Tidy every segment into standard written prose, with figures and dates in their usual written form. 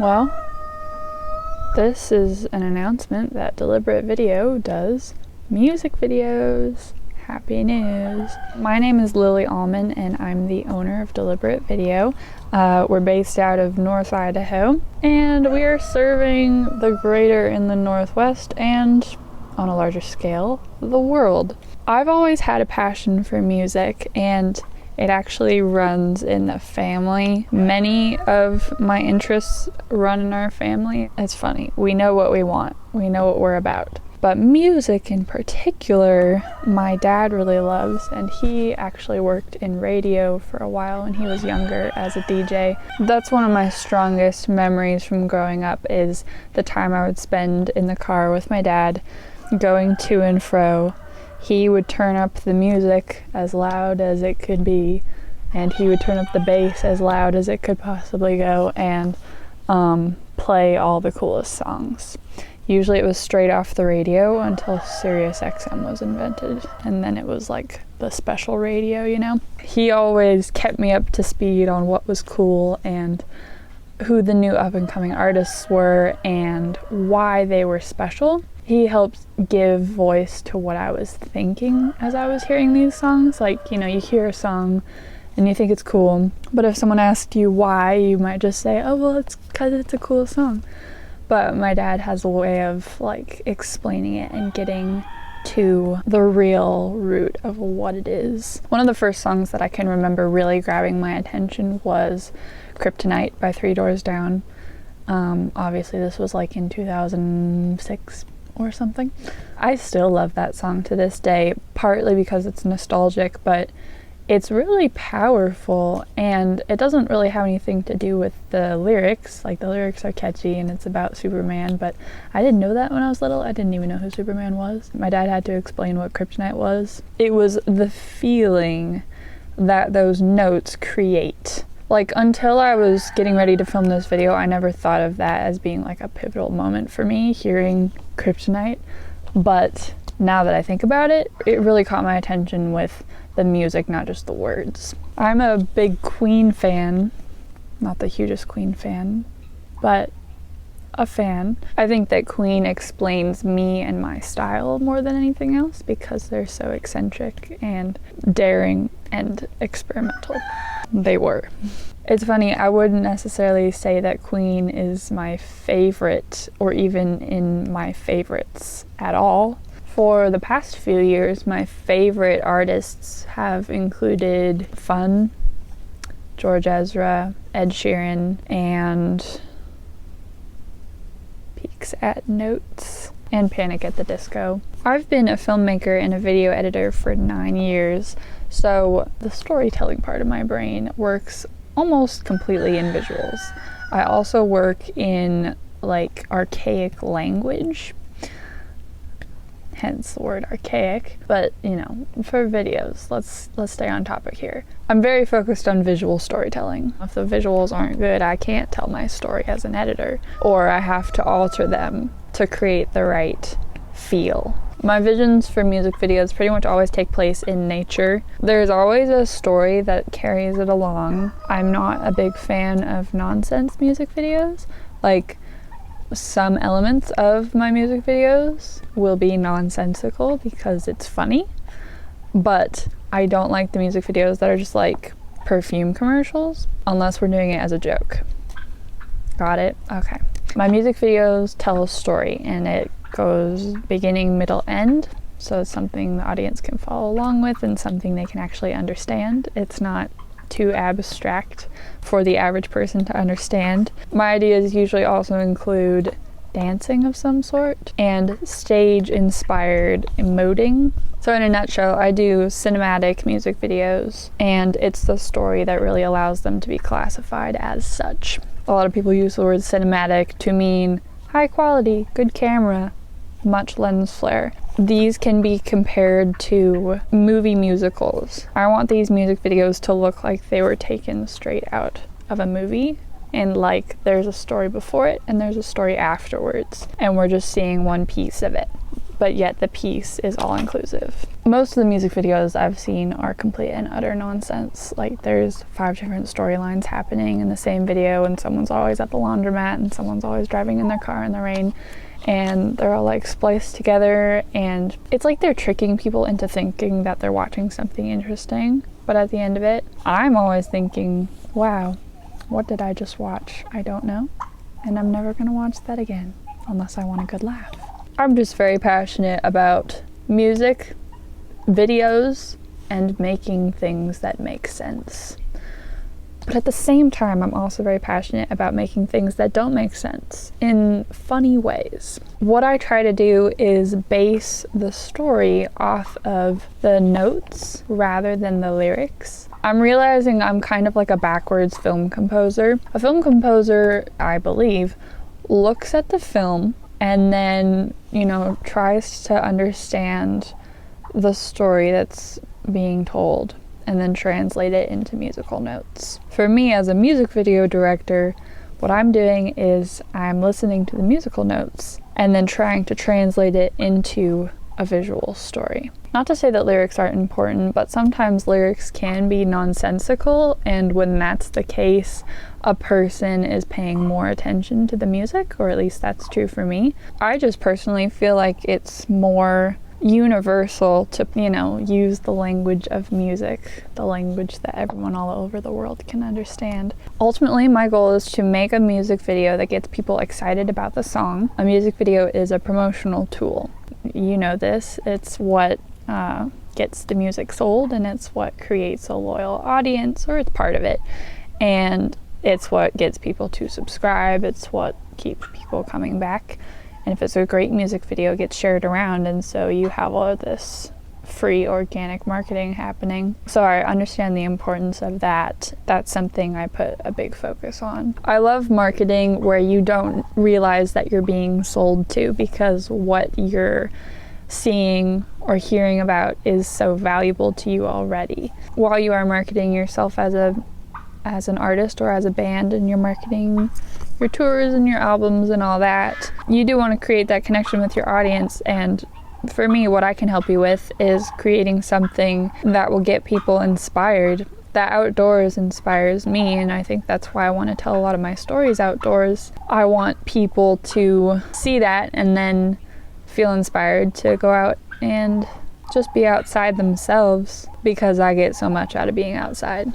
Well, this is an announcement that Deliberate Video does music videos. Happy news. My name is Lilly Allman and I'm the owner of Deliberate Video. We're based out of North Idaho and we are serving the greater in the Northwest and, on a larger scale, the world. I've always had a passion for music and it actually runs in the family. Many of my interests run in our family. It's funny. We know what we want. We know what we're about. But music in particular, my dad really loves, and he actually worked in radio for a while when he was younger as a DJ. That's one of my strongest memories from growing up, is the time I would spend in the car with my dad, going to and fro. He would turn up the music as loud as it could be, and he would turn up the bass as loud as it could possibly go, and play all the coolest songs. Usually it was straight off the radio until Sirius XM was invented, and then it was like the special radio, you know? He always kept me up to speed on what was cool and who the new up-and-coming artists were and why they were special. He helped give voice to what I was thinking as I was hearing these songs. Like, you know, you hear a song and you think it's cool, but if someone asked you why, you might just say, oh, well, it's because it's a cool song. But my dad has a way of like explaining it and getting to the real root of what it is. One of the first songs that I can remember really grabbing my attention was Kryptonite by 3 Doors Down. Obviously this was like in 2006 or something. I still love that song to this day, partly because it's nostalgic, but it's really powerful and it doesn't really have anything to do with the lyrics. Like, the lyrics are catchy and it's about Superman, but I didn't know that when I was little. I didn't even know who Superman was. My dad had to explain what kryptonite was. It was the feeling that those notes create. Like, until I was getting ready to film this video, I never thought of that as being like a pivotal moment for me, hearing kryptonite. But now that I think about it, it really caught my attention with the music, not just the words. I'm a big Queen fan, not the hugest Queen fan, but a fan. I think that Queen explains me and my style more than anything else because they're so eccentric and daring and experimental. They were. It's funny, I wouldn't necessarily say that Queen is my favorite or even in my favorites at all. For the past few years, my favorite artists have included Fun, George Ezra, Ed Sheeran, and Peaks at Notes, and Panic at the Disco. I've been a filmmaker and a video editor for 9 years, so the storytelling part of my brain works almost completely in visuals. I also work in like archaic language, hence the word archaic, but you know, for videos, let's stay on topic here. I'm very focused on visual storytelling. If the visuals aren't good, I can't tell my story as an editor, or I have to alter them to create the right feel. My visions for music videos pretty much always take place in nature. There's always a story that carries it along. I'm not a big fan of nonsense music videos. Like, some elements of my music videos will be nonsensical because it's funny, but I don't like the music videos that are just like perfume commercials unless we're doing it as a joke. Got it? Okay. My music videos tell a story and it goes beginning, middle, end, so it's something the audience can follow along with and something they can actually understand. It's not too abstract for the average person to understand. My ideas usually also include dancing of some sort and stage-inspired emoting. So in a nutshell, I do cinematic music videos, and it's the story that really allows them to be classified as such. A lot of people use the word cinematic to mean high quality, good camera, much lens flare. These can be compared to movie musicals. I want these music videos to look like they were taken straight out of a movie, and like there's a story before it and there's a story afterwards, and we're just seeing one piece of it. but yet the piece is all inclusive. Most of the music videos I've seen are complete and utter nonsense. Like, there's 5 different storylines happening in the same video, and someone's always at the laundromat and someone's always driving in their car in the rain, and they're all like spliced together, and it's like they're tricking people into thinking that they're watching something interesting. But at the end of it, I'm always thinking, wow, what did I just watch? I don't know, and I'm never gonna watch that again unless I want a good laugh. I'm just very passionate about music, videos, and making things that make sense. But at the same time, I'm also very passionate about making things that don't make sense in funny ways. What I try to do is base the story off of the notes rather than the lyrics. I'm realizing I'm kind of like a backwards film composer. A film composer, I believe, looks at the film and then, tries to understand the story that's being told and then translate it into musical notes. For me, as a music video director, what I'm doing is I'm listening to the musical notes and then trying to translate it into a visual story. Not to say that lyrics aren't important, but sometimes lyrics can be nonsensical, and when that's the case, a person is paying more attention to the music, or at least that's true for me. I just personally feel like it's more universal to, use the language of music, the language that everyone all over the world can understand. Ultimately, my goal is to make a music video that gets people excited about the song. A music video is a promotional tool. You know this. It's what gets the music sold, and it's what creates a loyal audience, or it's part of it. And it's what gets people to subscribe. It's what keeps people coming back. And if it's a great music video, it gets shared around, and so you have all of this free organic marketing happening. So I understand the importance of that. That's something I put a big focus on. I love marketing where you don't realize that you're being sold to, because what you're seeing or hearing about is so valuable to you already. While you are marketing yourself as an artist or as a band, and you're marketing your tours and your albums and all that, you do want to create that connection with your audience. And for me, what I can help you with is creating something that will get people inspired. That outdoors inspires me, and I think that's why I want to tell a lot of my stories outdoors. I want people to see that and then feel inspired to go out and just be outside themselves, because I get so much out of being outside.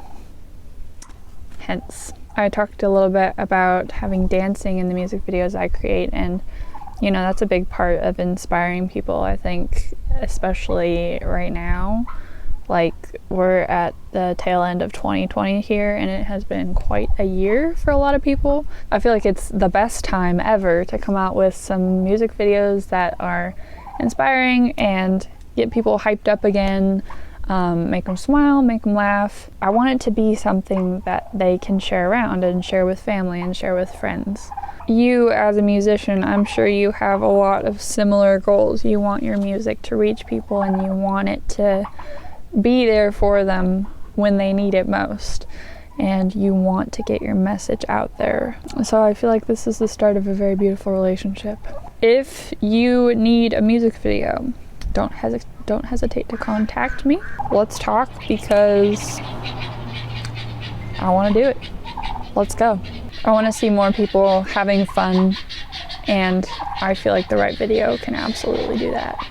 Hence, I talked a little bit about having dancing in the music videos I create, and that's a big part of inspiring people, I think, especially right now. Like, we're at the tail end of 2020 here, and it has been quite a year for a lot of people. I feel like it's the best time ever to come out with some music videos that are inspiring and get people hyped up again. Make them smile, make them laugh. I want it to be something that they can share around and share with family and share with friends. You, as a musician, I'm sure you have a lot of similar goals. You want your music to reach people, and you want it to be there for them when they need it most. And you want to get your message out there. So I feel like this is the start of a very beautiful relationship. If you need a music video, don't hesitate to contact me. Let's talk, because I want to do it. Let's go. I want to see more people having fun, and I feel like the right video can absolutely do that.